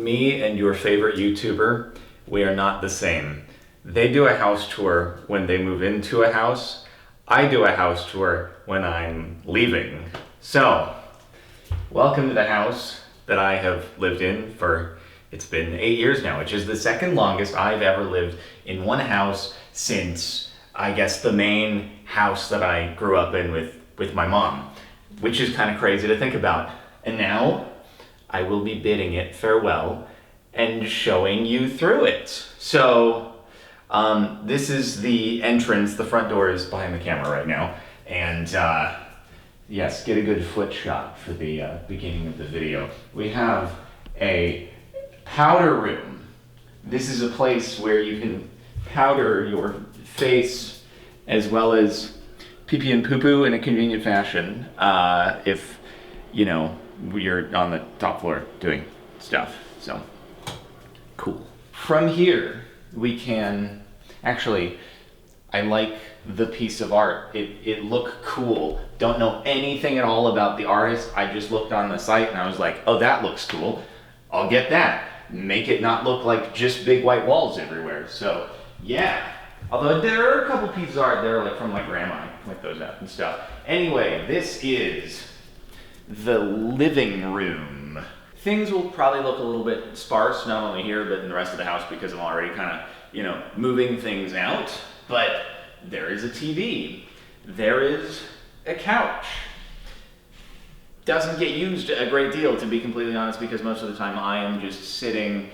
Me and your favorite YouTuber, we are not the same. They do a house tour when they move into a house. I do a house tour when I'm leaving. So, welcome to the house that I have lived in for, it's been 8 years now, which is the second longest I've ever lived in one house since, I guess, the main house that I grew up in with my mom, which is kind of crazy to think about. And now, I will be bidding it farewell and showing you through it. So, this is the entrance. The front door is behind the camera right now. And yes, get a good foot shot for the beginning of the video. We have a powder room. This is a place where you can powder your face as well as pee-pee and poo-poo in a convenient fashion. If, you know, you're on the top floor doing stuff. So, cool. From here, we can, actually, I like the piece of art. It looked cool. Don't know anything at all about the artist. I just looked on the site and I was like, oh, that looks cool. I'll get that. Make it not look like just big white walls everywhere. So, yeah. Although there are a couple pieces of art there, like from my grandma. I point those out and stuff. Anyway, this is the living room. Things will probably look a little bit sparse, not only here, but in the rest of the house because I'm already kind of, you know, moving things out. But there is a TV. There is a couch. Doesn't get used a great deal, to be completely honest, because most of the time I am just sitting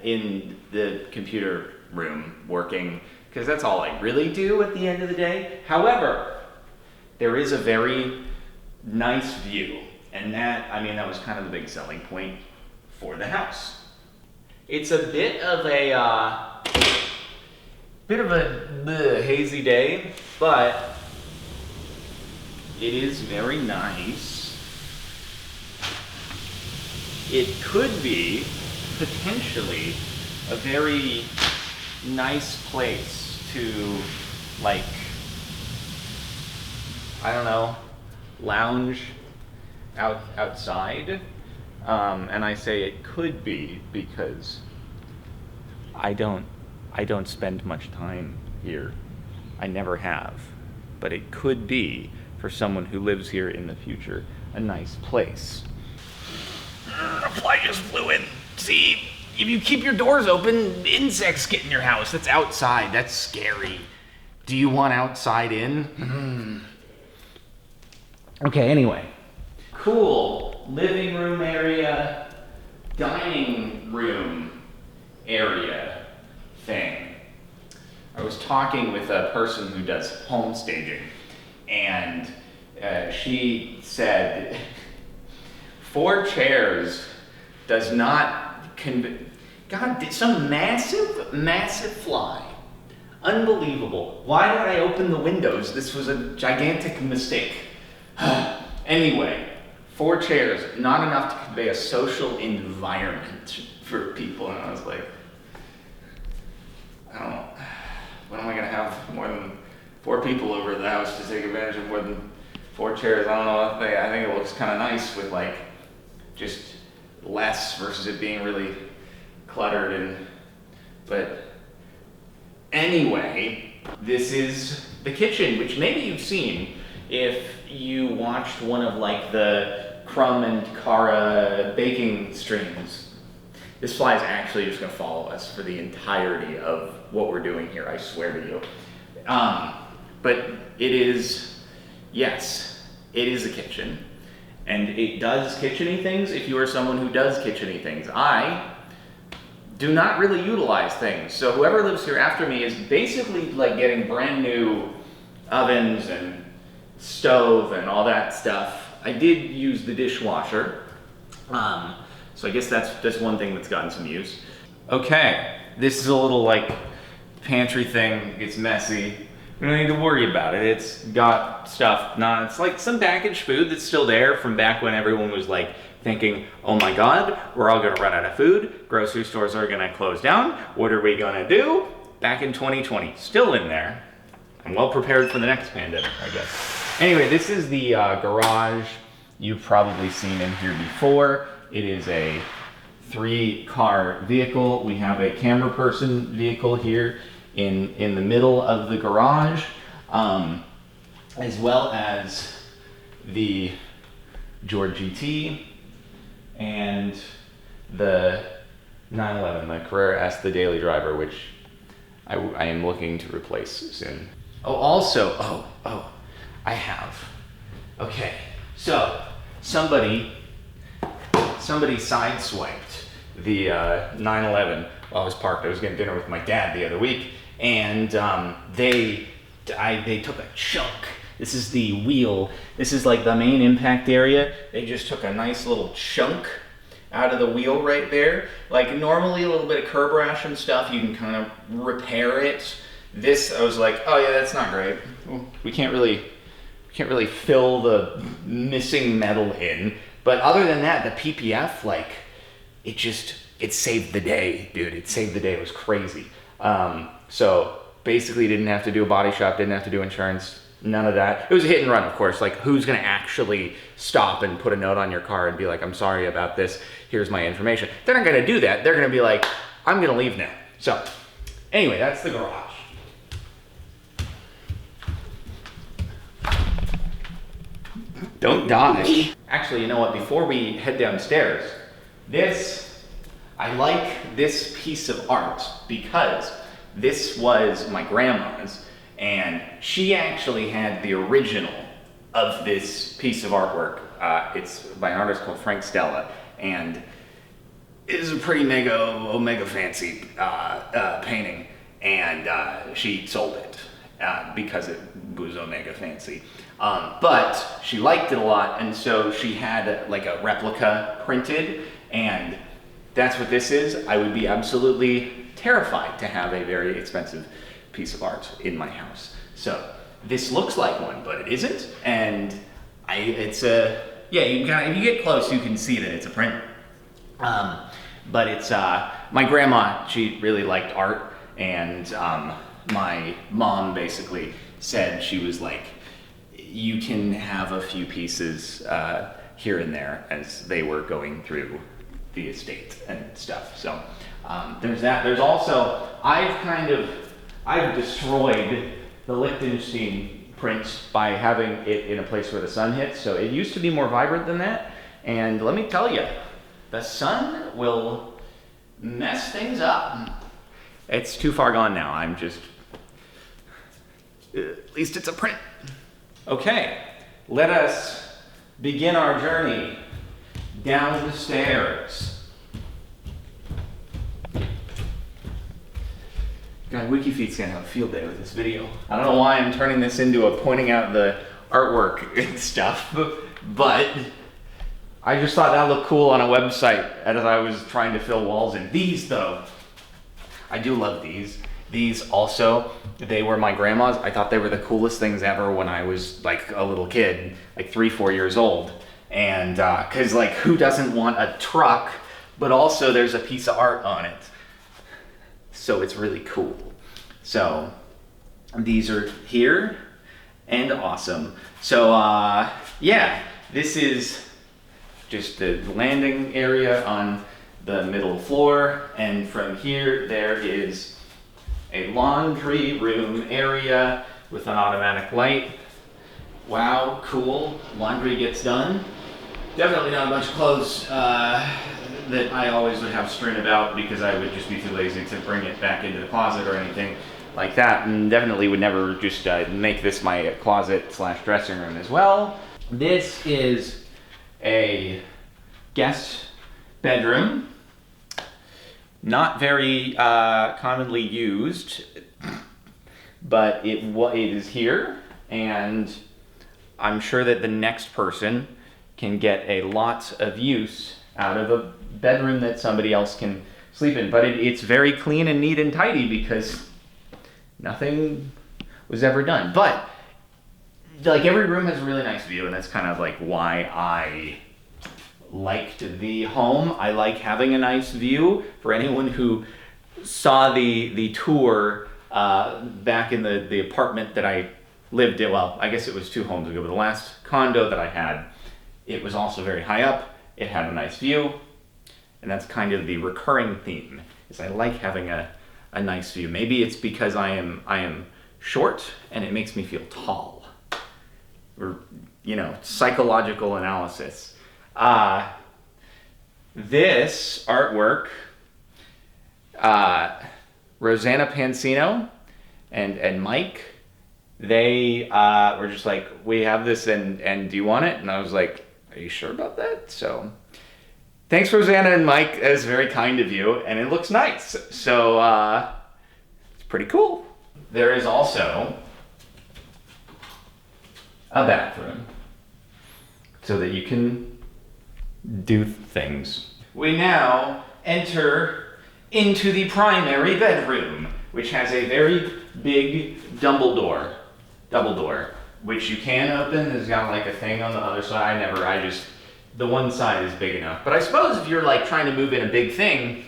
in the computer room working, because that's all I really do at the end of the day. However, there is a very nice view, and that was kind of the big selling point for the house. It's a bit of a hazy day, but it is very nice. It could be potentially a very nice place to, like, I don't know, lounge outside. And I say it could be because I don't spend much time here. I never have. But it could be, for someone who lives here in the future, a nice place. A fly just flew in. See, if you keep your doors open, insects get in your house. That's outside. That's scary. Do you want outside in? Okay, anyway. Cool living room area, dining room area thing. I was talking with a person who does home staging, and she said 4 chairs does not God, some massive fly. Unbelievable. Why did I open the windows? This was a gigantic mistake. Anyway, 4 chairs, not enough to convey a social environment for people. And I was like, I don't know. When am I going to have more than 4 people over at the house to take advantage of more than 4 chairs? I don't know. I think it looks kind of nice with, like, just less versus it being really cluttered. But anyway, this is the kitchen, which maybe you've seen if you watched one of, like, the Crumb and Cara baking streams. This fly is actually just going to follow us for the entirety of what we're doing here, I swear to you. But it is, yes, it is a kitchen. And it does kitchen-y things if you are someone who does kitchen-y things. I do not really utilize things. So whoever lives here after me is basically like getting brand new ovens and stove and all that stuff. I did use the dishwasher. So I guess that's one thing that's gotten some use. Okay, this is a little like pantry thing. It's messy. We don't need to worry about it. It's got stuff. It's like some packaged food that's still there from back when everyone was like thinking, oh my God, we're all gonna run out of food. Grocery stores are gonna close down. What are we gonna do? Back in 2020, still in there. I'm well prepared for the next pandemic, I guess. Anyway, this is the garage you've probably seen in here before. It is a 3-car vehicle. We have a camera person vehicle here in the middle of the garage, as well as the George GT and the 911, the Carrera S, the daily driver, which I am looking to replace soon. Oh, also, I have. Okay, so somebody sideswiped the 911 while I was parked. I was getting dinner with my dad the other week, and they took a chunk. This is the wheel. This is like the main impact area. They just took a nice little chunk out of the wheel right there. Like normally a little bit of curb rash and stuff, you can kind of repair it. This, I was like, oh yeah, that's not great. We can't really fill the missing metal in. But other than that, the PPF, like, it saved the day, dude. It saved the day. It was crazy. So basically didn't have to do a body shop, didn't have to do insurance, none of that. It was a hit and run, of course. Like, who's gonna actually stop and put a note on your car and be like, I'm sorry about this, here's my information. They're not gonna do that. They're gonna be like, I'm gonna leave now. So anyway, that's the garage. Don't die. Actually, you know what? Before we head downstairs, I like this piece of art because this was my grandma's, and she actually had the original of this piece of artwork. It's by an artist called Frank Stella, and it is a pretty mega fancy painting, and she sold it because it was omega fancy. But she liked it a lot, and so she had like a replica printed, and that's what this is. I would be absolutely terrified to have a very expensive piece of art in my house. So this looks like one, but it isn't, and it's a, yeah, you can if you get close, you can see that it's a print. But it's, my grandma, she really liked art, and my mom basically said, she was like, you can have a few pieces here and there as they were going through the estate and stuff. So there's that. There's also, I've destroyed the Liechtenstein prints by having it in a place where the sun hits. So it used to be more vibrant than that. And let me tell you, the sun will mess things up. It's too far gone now. I'm just, at least it's a print. Okay, let us begin our journey down the stairs. God, WikiFeet's gonna have a field day with this video. I don't know why I'm turning this into a pointing out the artwork and stuff, but I just thought that looked cool on a website as I was trying to fill walls in. These though, I do love these. These also, they were my grandma's. I thought they were the coolest things ever when I was like a little kid, like 3-4 years old. And cause like who doesn't want a truck, but also there's a piece of art on it. So it's really cool. So these are here and awesome. So yeah, this is just the landing area on the middle floor. And from here, there is a laundry room area with an automatic light. Wow, cool. Laundry gets done. Definitely not a bunch of clothes that I always would have strewn about because I would just be too lazy to bring it back into the closet or anything like that. And definitely would never just make this my closet / dressing room as well. This is a guest bedroom. Not very commonly used, but it is here, and I'm sure that the next person can get a lot of use out of a bedroom that somebody else can sleep in. But it's very clean and neat and tidy because nothing was ever done. But like every room has a really nice view, and that's kind of like why I liked the home. I like having a nice view. For anyone who saw the tour back in the apartment that I lived in, well, I guess it was 2 homes ago, but the last condo that I had, it was also very high up. It had a nice view. And that's kind of the recurring theme, is I like having a nice view. Maybe it's because I am short and it makes me feel tall. Or, you know, psychological analysis. This artwork, Rosanna Pansino and Mike, they were just like, we have this and do you want it? And I was like, are you sure about that? So thanks, Rosanna and Mike. That was very kind of you, and it looks nice. So it's pretty cool. There is also a bathroom so that you can do things. We now enter into the primary bedroom, which has a very big double door, which you can open. It's got like a thing on the other side. The one side is big enough. But I suppose if you're like trying to move in a big thing,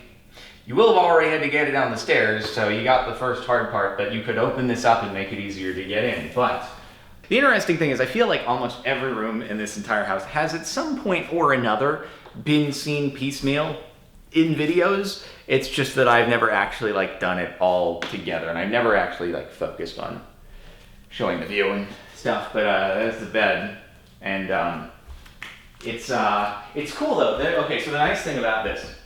you will have already had to get it down the stairs, so you got the first hard part, but you could open this up and make it easier to get in. But the interesting thing is I feel like almost every room in this entire house has at some point or another been seen piecemeal in videos. It's just that I've never actually like done it all together, and I've never actually like focused on showing the view and stuff. But that's the bed, and it's cool though. Okay, so the nice thing about this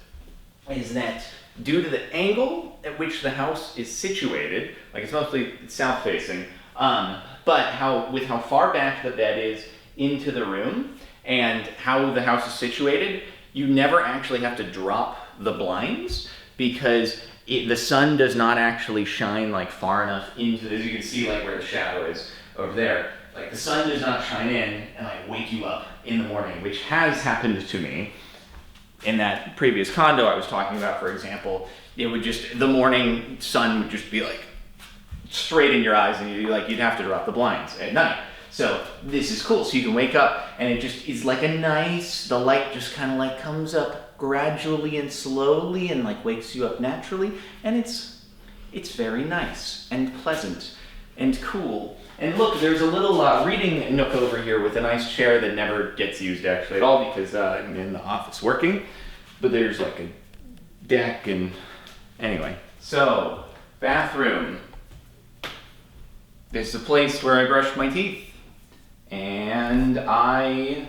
is that due to the angle at which the house is situated, like it's mostly south facing, but with how far back the bed is into the room and how the house is situated, you never actually have to drop the blinds because the sun does not actually shine like far enough into, as you can see like where the shadow is over there. Like the sun does not shine in and like wake you up in the morning, which has happened to me in that previous condo I was talking about, for example. It would just, the morning sun would just be like straight in your eyes, and you'd have to drop the blinds at night. So this is cool. So you can wake up and it just is like the light just kind of like comes up gradually and slowly and like wakes you up naturally. And it's very nice and pleasant and cool. And look, there's a little reading nook over here with a nice chair that never gets used actually at all because I'm in the office working. But there's like a deck and anyway. So, bathroom. This is a place where I brush my teeth. And I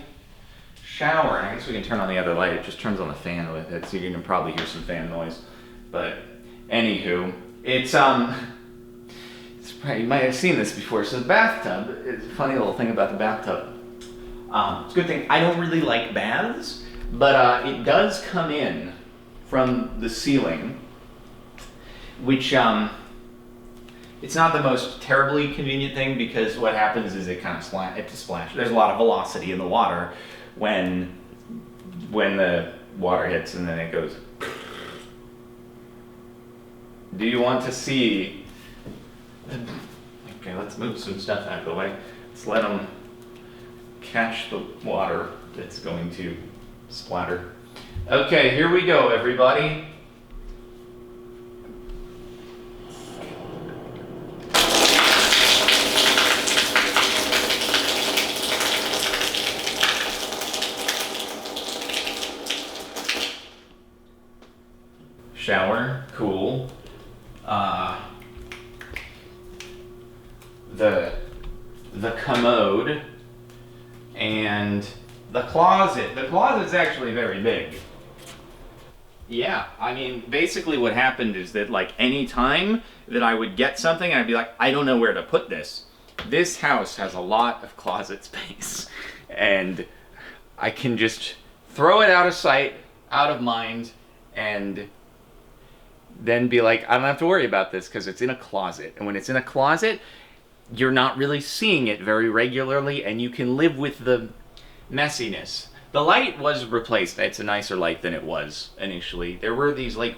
shower. And I guess we can turn on the other light. It just turns on the fan with it, so you can probably hear some fan noise. But anywho, you might have seen this before. So the bathtub, it's a funny little thing about the bathtub. It's a good thing I don't really like baths, but it does come in from the ceiling, which it's not the most terribly convenient thing because what happens is it kind of splash. There's a lot of velocity in the water when the water hits, and then it goes. Do you want to see? Okay, let's move some stuff out of the way. Let's let them catch the water that's going to splatter. Okay, here we go, everybody. Shower, cool. The commode and the closet. The closet's actually very big. Yeah, I mean, basically what happened is that like any time that I would get something, I'd be like, I don't know where to put this. This house has a lot of closet space, and I can just throw it out of sight, out of mind, and then be like, I don't have to worry about this because it's in a closet. And when it's in a closet, you're not really seeing it very regularly, and you can live with the messiness. The light was replaced. It's a nicer light than it was initially. There were these like,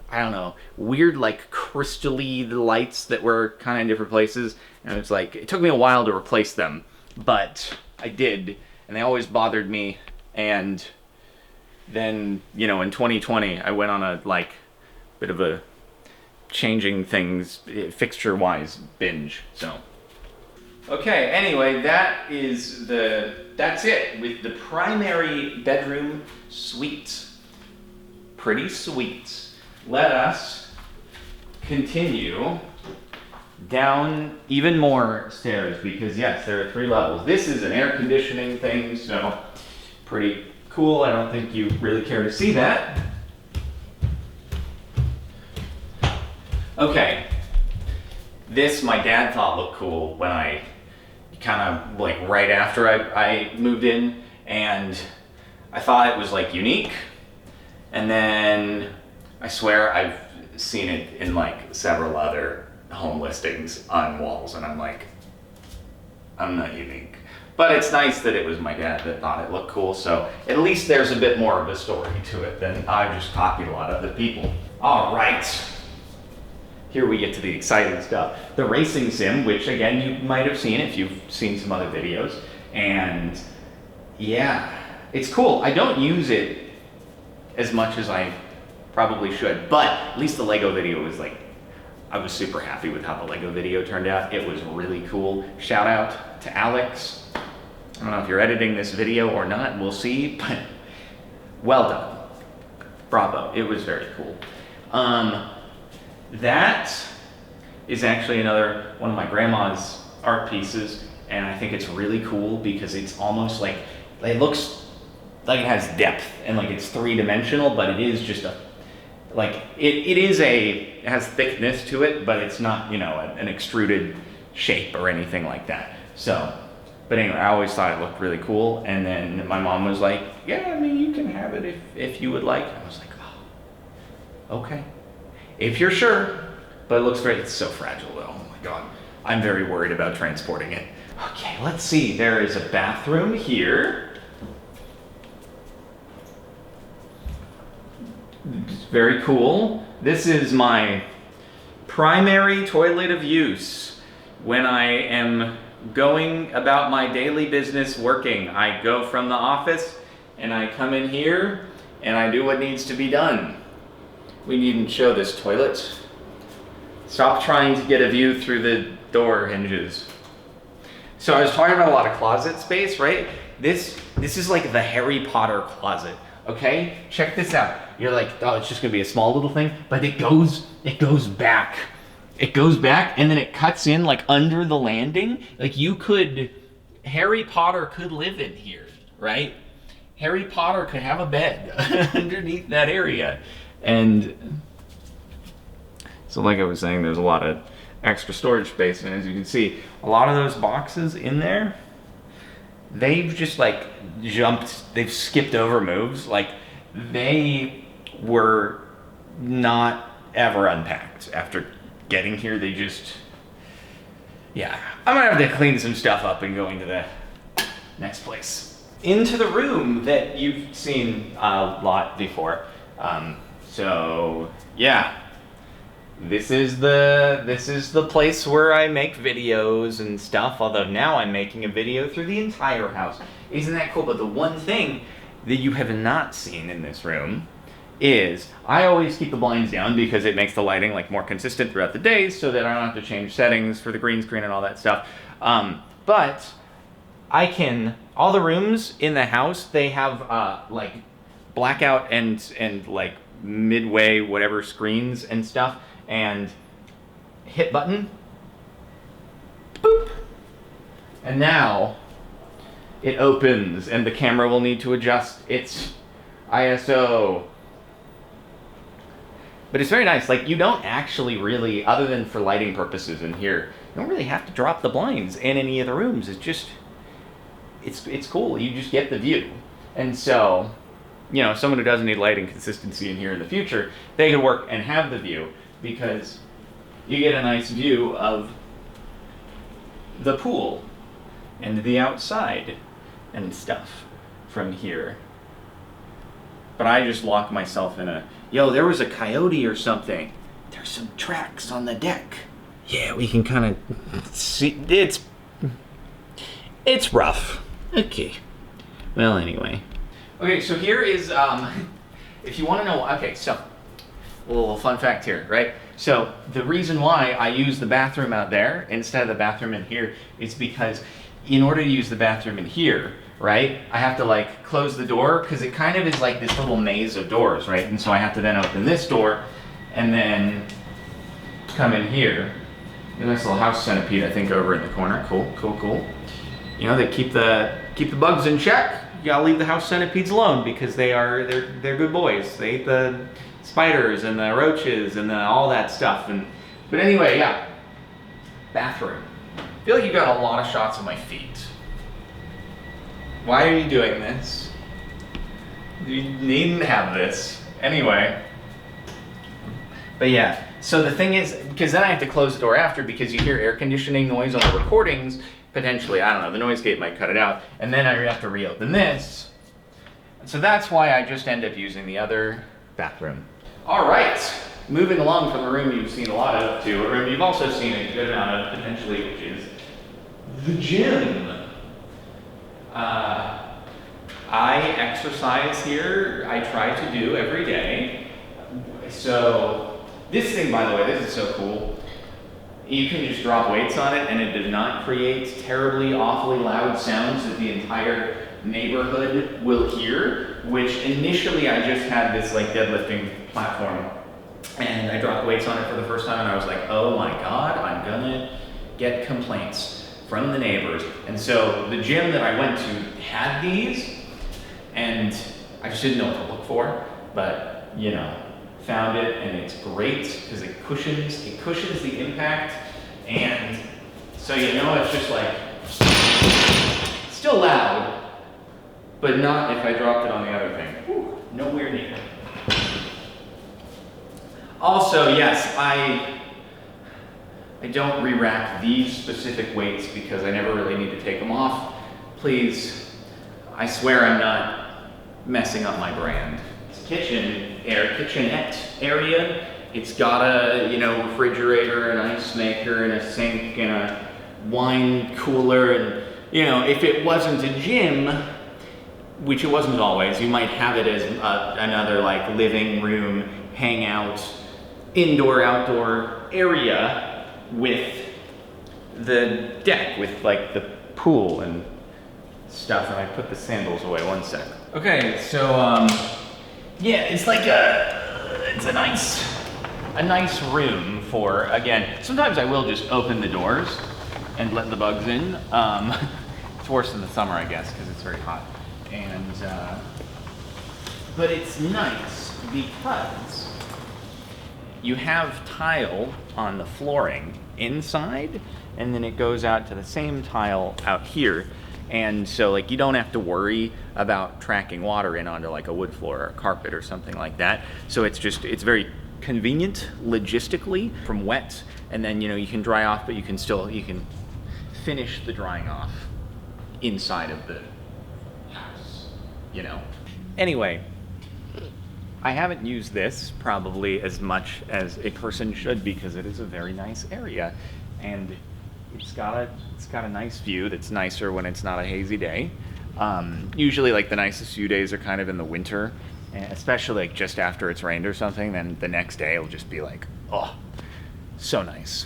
I don't know, weird like crystal-y lights that were kind of in different places. And it's like, it took me a while to replace them, but I did. And they always bothered me. And then, you know, in 2020, I went on a like bit of a changing things fixture-wise binge. So okay, anyway, that's it with the primary bedroom suite. pretty sweet. Let us continue down even more stairs because yes, there are 3 levels. This is an air conditioning thing, so pretty cool. I don't think you really care to see that. Okay, this my dad thought looked cool when I kind of like right after I moved in, and I thought it was like unique, and then I swear I've seen it in like several other home listings on walls, and I'm like, I'm not unique. But it's nice that it was my dad that thought it looked cool, so at least there's a bit more of a story to it than I just copied a lot of the people. All right, here we get to the exciting stuff. The racing sim, which again, you might have seen if you've seen some other videos, and yeah, it's cool. I don't use it as much as I probably should, but at least the Lego video was like, I was super happy with how the Lego video turned out. It was really cool. Shout out to Alex. I don't know if you're editing this video or not, we'll see, but well done. Bravo, it was very cool. That is actually another one of my grandma's art pieces, and I think it's really cool because it's almost like, it looks like it has depth and like it's 3-dimensional, but it is just a, like, it has thickness to it, but it's not, you know, an extruded shape or anything like that. So, but anyway, I always thought it looked really cool, and then my mom was like, yeah, I mean, you can have it if you would like. I was like, oh, okay. If you're sure, but it looks great. It's so fragile though, oh my God. I'm very worried about transporting it. Okay, let's see. There is a bathroom here. It's very cool. This is my primary toilet of use. When I am going about my daily business working, I go from the office and I come in here and I do what needs to be done. We needn't show this toilet. Stop trying to get a view through the door hinges. So I was talking about a lot of closet space, right? This is like the Harry Potter closet, okay? Check this out. You're like, oh, it's just gonna be a small little thing, but it goes back. It goes back and then it cuts in like under the landing. Like Harry Potter could live in here, right? Harry Potter could have a bed underneath that area. And so like I was saying, there's a lot of extra storage space, and as you can see, a lot of those boxes in there, they've just like they've skipped over moves. Like they were not ever unpacked after getting here. They just, yeah. I'm gonna have to clean some stuff up and go into the next place. Into the room that you've seen a lot before. So yeah, this is the place where I make videos and stuff, although now I'm making a video through the entire house. Isn't that cool? But the one thing that you have not seen in this room is I always keep the blinds down because it makes the lighting like more consistent throughout the day so that I don't have to change settings for the green screen and all that stuff. But I can, all the rooms in the house, they have like blackout and like midway whatever screens and stuff, and hit button, boop, and now it opens and the camera will need to adjust its ISO. But it's very nice. Like, you don't actually really, other than for lighting purposes in here, you don't really have to drop the blinds in any of the rooms. It's just, it's cool. You just get the view. And so, you know, someone who doesn't need lighting consistency in here in the future, they can work and have the view because you get a nice view of the pool and the outside and stuff from here. But I just lock myself in a, yo, there was a coyote or something. There's some tracks on the deck. Yeah, we can kind of see, it's rough. Okay. Well, anyway. Okay, so here is, if you want to know, okay, so, a little fun fact here, right? So, the reason why I use the bathroom out there instead of the bathroom in here is because in order to use the bathroom in here, right? I have to like close the door because it kind of is like this little maze of doors, right? And so I have to then open this door and then come in here. A nice little house centipede, I think, over in the corner. Cool, cool, cool. You know, they keep the bugs in check. You gotta leave the house centipedes alone because they're good boys. They eat the spiders and the roaches and all that stuff. But anyway, yeah. Bathroom. I feel like you got a lot of shots of my feet. Why are you doing this? You needn't have this. Anyway. But yeah, so the thing is, because then I have to close the door after because you hear air conditioning noise on the recordings, potentially, I don't know, the noise gate might cut it out, and then I have to reopen this. So that's why I just end up using the other bathroom. All right, moving along from the room you've seen a lot of to a room you've also seen a good amount of, potentially, which is the gym. I exercise here. I try to do every day. So this thing, by the way, this is so cool. You can just drop weights on it and it does not create terribly, awfully loud sounds that the entire neighborhood will hear, which initially I just had this like deadlifting platform and I dropped weights on it for the first time and I was like, oh my God, I'm gonna get complaints from the neighbors. And so the gym that I went to had these and I just didn't know what to look for, but you know, found it and it's great because it cushions the impact, and so you know it's just like still loud, but not if I dropped it on the other thing. Whew, nowhere near. Also, yes, I don't re-rack these specific weights because I never really need to take them off. Please, I swear I'm not messing up my brand. It's kitchenette area. It's got a, you know, refrigerator, an ice maker, and a sink, and a wine cooler, and, you know, if it wasn't a gym, which it wasn't always, you might have it as another, like, living room, hangout, indoor-outdoor area with the deck, with, like, the pool and stuff. And I put the sandals away, one sec. Okay, so, yeah, it's like it's a nice room for, again, sometimes I will just open the doors and let the bugs in. It's worse in the summer, I guess, because it's very hot. And, but it's nice because you have tile on the flooring inside, and then it goes out to the same tile out here. And so like you don't have to worry about tracking water in onto like a wood floor or a carpet or something like that. So it's very convenient logistically from wet, and then, you know, you can dry off, but you can finish the drying off inside of the house, you know. Anyway, I haven't used this probably as much as a person should because it is a very nice area, and it's got a nice view that's nicer when it's not a hazy day. Usually like the nicest few days are kind of in the winter, especially like just after it's rained or something, then the next day it'll just be like, oh, so nice.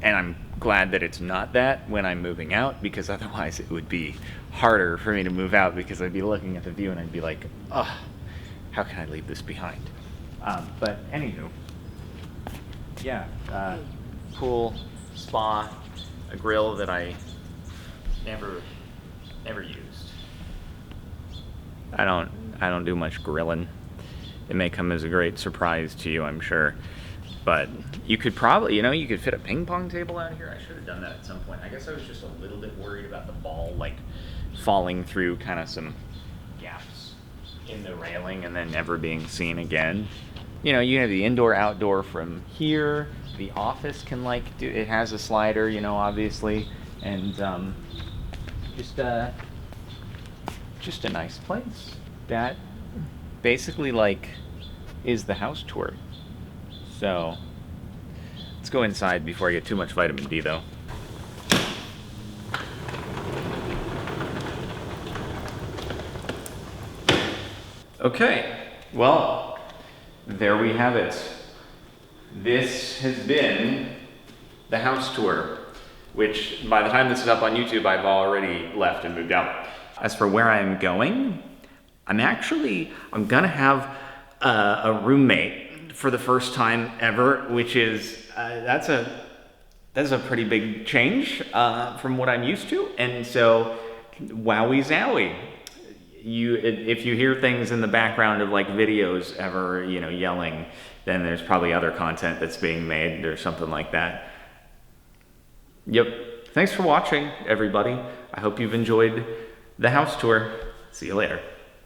And I'm glad that it's not that when I'm moving out, because otherwise it would be harder for me to move out because I'd be looking at the view and I'd be like, oh, how can I leave this behind? But anywho, yeah, pool, spa, a grill that I never used. I don't do much grilling. It may come as a great surprise to you, I'm sure. But you could probably, you know, you could fit a ping pong table out here. I should have done that at some point. I guess I was just a little bit worried about the ball like falling through kind of some gaps in the railing and then never being seen again. You know, you have the indoor outdoor from here. The office can like do, it has a slider, you know, obviously, and just a nice place that basically like is the house tour. So let's go inside before I get too much vitamin D though. Okay, well, there we have it. This has been the house tour, which by the time this is up on YouTube, I've already left and moved out. As for where I'm going, I'm gonna have a roommate for the first time ever, which is, that's a pretty big change from what I'm used to. And so, wowie zowie. If you hear things in the background of like videos ever, yelling, then there's probably other content that's being made or something like that. Yep. Thanks for watching, everybody. I hope you've enjoyed the house tour. See you later.